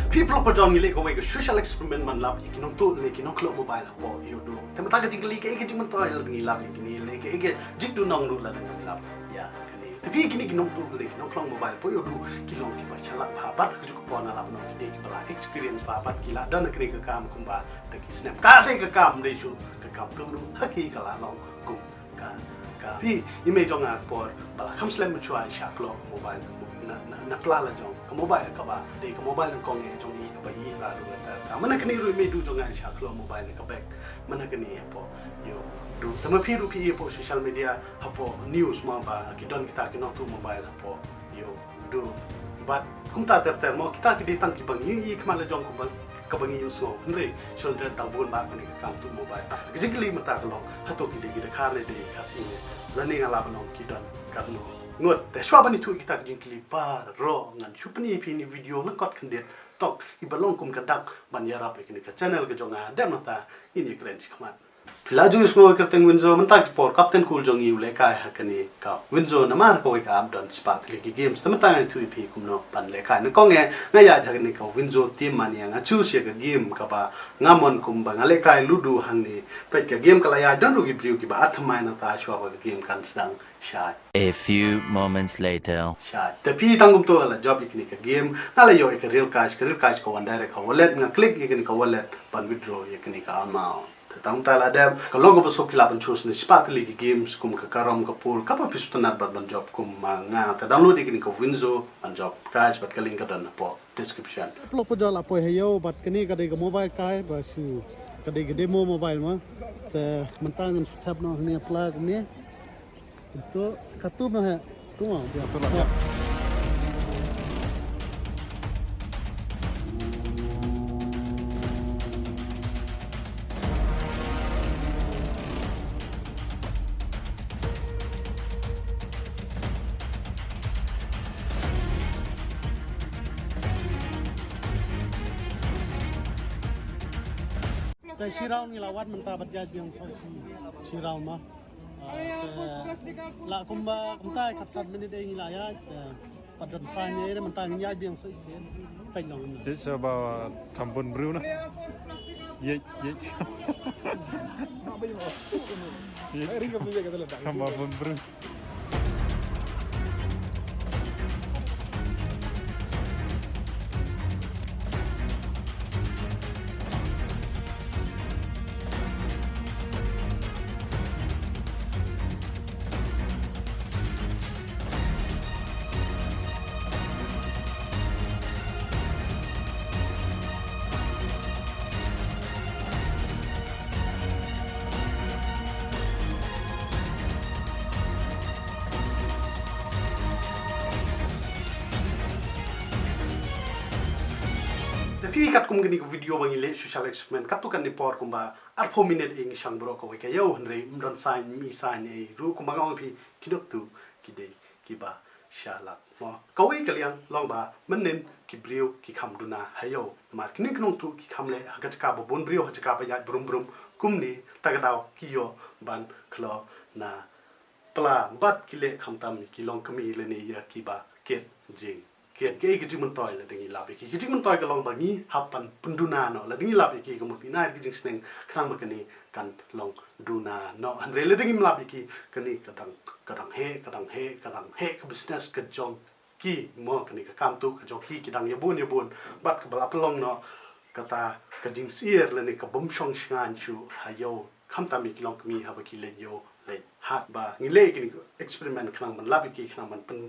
People pernah ngilek kau ke social experiment man lap ikin nongtuh leki nongklok mobile po iewduh. Tapi tak kecing kali ke ikin mentoi lah ngilap ikin leki ikin jitu nong dulu lah dengan lap ya kini. Tapi ikin nongtuh leki nongklok mobile po iewduh kilong kipas calak papat kejuk pon lap nong kide kipala experience papat kila dan kini kekam kumba deki snap kade kekam deh cu kekam tu haki kala nong kum ka. Tapi image orang por bala kam slam mencuai syaklok mobile na plala jong ke mobile ka ba de ke mobile kong e jong i ka ba i la du ta mana kini ru me du jong ai syaklok mobile ka back mana kini po yo du tama pi ru pi po social media hapo news ma ba ki don kita ki nongtuh mobile hapo yo du but kum ta ter mo kita ki ditang ki bang i kemala jong ko bang ka bang i so nri so der tang bun ba ni ka tu mobile gijikli mata ko hato ki de khar le de kasi running ala ba nong ki don ka no ngotแต่ชอบอันนี้ทุกกิจการจิงคลิปป้ารองันชุบนี้พีนี่วิดีโอแล้วกดคันเด็ดตอกอีบลองกุมกระดักบรรยายรับไปกันในช่องก็จงอาเดมนาตาอินี่เกรนชิคมันพิลาจูสโนว์กันตั้งวินโซมันตากิปอร์กัปตันคูลจงอยู่เลยกายฮักกันนี่กับวินโซน้ำมันก็ไว้กับอับดอนสปาร์ตเลกิเกมส์แต่มันตั้งทุกพีคุมโนปันเลยกายนั่นก็ไงง่ายอยากกันนี่กับวินโซทีมมันยังชูเสียกับเกมกับว่างามอนคุมบังเลยกายลูดูหังนี่เป็นกับเกมกับลายดอนรูกิบริวกับอัตทำไมนาตาชัวร์กับเกมกันสังA few moments later. ใช่แต่พี่ตั้งกุมตัวละ job อีกนี่กับเกมอะไรอยู่อีก real cash กับวันได้เลยเขา wallet งั้นคลิกอีกนี่กับ wallet ปัน withdraw อีกนี่กับ amount แต่ตั้งแต่ละเดิมก็ลองกับประสบการณ์บันชุสในสปาร์ตลีกเกมส์กุมกับการ์มกับ pool กับพิสุทธิ์นัดบัน job กุมมางาแต่ดาวน์โหลดอีกนี่กับ Windows บัน job cash บัดก็ลิงก์กันนะพอ description ปลอกจอละปอยให้ยบัดกันนี่ก็ได้กับ mobile กายบัดชื่อก็ได้กับ demo mobile มั้งแต่มันตั้งกันแทบเนาะเนี่ยปลากันนี่ตัวกระตุ้นนะฮะตัวเดี๋ยวตัวละแต่ชีเรานี่ละวัดมันตาบัดยาเบียงชีเรามาละคุมบาคุมใต้ขัดสันมันได้ยินหลายอย่างปัจจุบันสายนี้มันตายยาเบียงสวยๆเป็นหนอง It's about kampun brew na. Ye. Kampun brew.แต่พี่กัดกุมกันนี่กับวิดีโอบางอย่างเละ social experiment กัดตุกันในพอร์ตกุมบ่าอัดพอมินเนตเองช่างบล็อกเอาไว้แค่เย้าหันเลยมันโดนไซน์มีไซน์เองรู้กุมบ่าก็พี่คิดว่าตัวคิดได้คิดบ่าชาลักมอก็ไว้กันยังลองบ่ามันเน้นคิดเรียวคิดคำดูนาให้เย้ามาคิดนึกน้องตัวคิดคำเลยฮักจะกาบบนเรียวฮักจะกาบไปยัดบรุมกุมนี้ตากระดาวคิโยบันคลอนาปลาบัดคิเละคำตำคิลองขมีเลยนี่ยาคิบ่าเกตจริงเกียรติกิจมันต่อยเลยดึงอีลาบอีกกิจมันต่อยก็ลองบางนี้หับปันปุ่นดูนาเนาะแล้วดึงอีลาบอีกก็หมดปีหน้ากิจสิ่งครั้งเมื่อกี้นี้กันลองดูนาเนาะอันเรื่องดึงอีลาบอีกกันนี่กระดังเฮกับ business กระจงกี่หม้อกันนี่กับกามตุกระจงกี่กระดังยาบุญบัดกับบลาพลองเนาะกระตากระจิงเสียเลยนี่กับบ่มช่องงานชูหายโยคำตามอีกลองมีหับกี่เลยโยเลยหัดบ่างี้เลยกันนี่ experiment ครั้งมันลาบอีกครั้งมันเป็น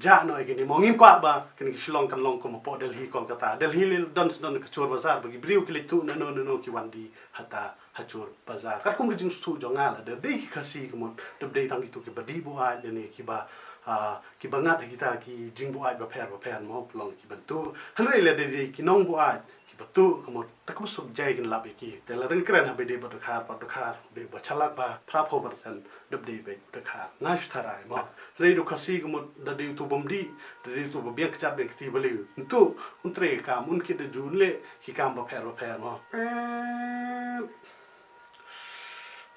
จ้าหน่อยกันนี่มองยิ้มกว่าบ่ากันนี่ชิลองกันลองก็มาพอเดลฮีกอลกาตาเดลฮีเลยดอนส์กระชวร์บาซาร์บางทีบริวกิลิตุนโนกิวันดีฮัตตาฮัจชวร์บาซาร์กัดคงก็จึงสตูจงาละเดย์กิคาซีก็หมดเดย์ตั้งที่ตัวกิบดีบัวเดนี่กิบังัดกิตากิจิงบัวแบบแพรมาลองกิบันตูฮันเรย์เลยเดย์กิน้องบัวประตูก็หมดแต่ก็สุขใจกันลับอีกทีแต่ละเรื่องกระนั้นไปดีบัตรคาร์เดี๋ยวบัตรฉลากบ่าพระพบสันดับดีไปบัตรคาร์ง่ายสุดท้ายมั้งเรื่องดูคาซีก็หมดดัดดีตัวบ่มดีดัดดีตัวบ่เบี้ยกจับเบี้ยกตีบลิวตัวอุนเตะกามุนคิดจูนเล่ขี้กามแบบแพรมั้ง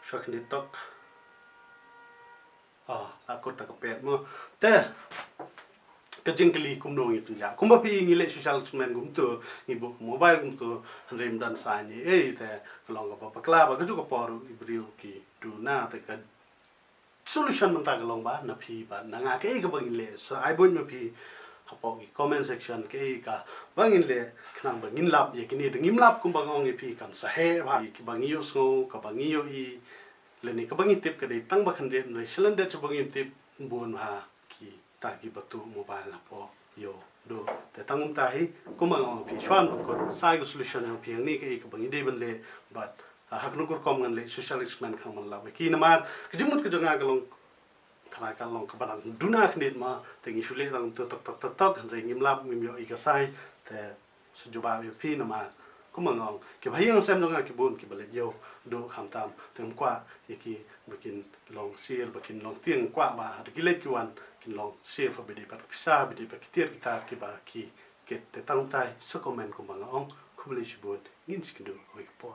ชักนิดตกลากดตะกเป็ดมั้งแต่ kejeng keli kumno ngi tunja kumba pi ngi le social experiment gum tu ngi bu mobile gum tu rem dan sa ni te kalong ka pa kla ba ka ju ka por ibriu ki du na te ka solution man ta kalong ba na pi ba na nga ke ka bang le so ai bon ma pi hapo ki comment section ke ka bangin le khnang bangin lap ye kini dingim lap kum bangong ngi pi kan sa he ba ki bangi yo so ka bangi yo i le ni ka bangi tip ka dei tang ba khan de le cylinder cha bangi tip bon ha ki ta ki batu mobile na po yo do te tangum ta hi kumang pi shwan ko sai go solution no pi ni ke ka bangi de ban le but hak nu kur kom ngan le social experiment khang man la ki na mar kjimut ka janga galong thana ka long ka barang duna khnit ma te ngi shule rang to tok re ngim lap ngim yo i ka sai te sujuba yo pi na ma kumang ke bhayang sem nga ki bun ki bale yo do kham tam tem kwa ki bakin long sir bakin long tiang kwa ba ki le ki wan kin long sir fa bidi pa pisa bidi pa kitir gitar ki ba ki ke te tang tai so comment kumang ong kubli shibut ngin skindu oi po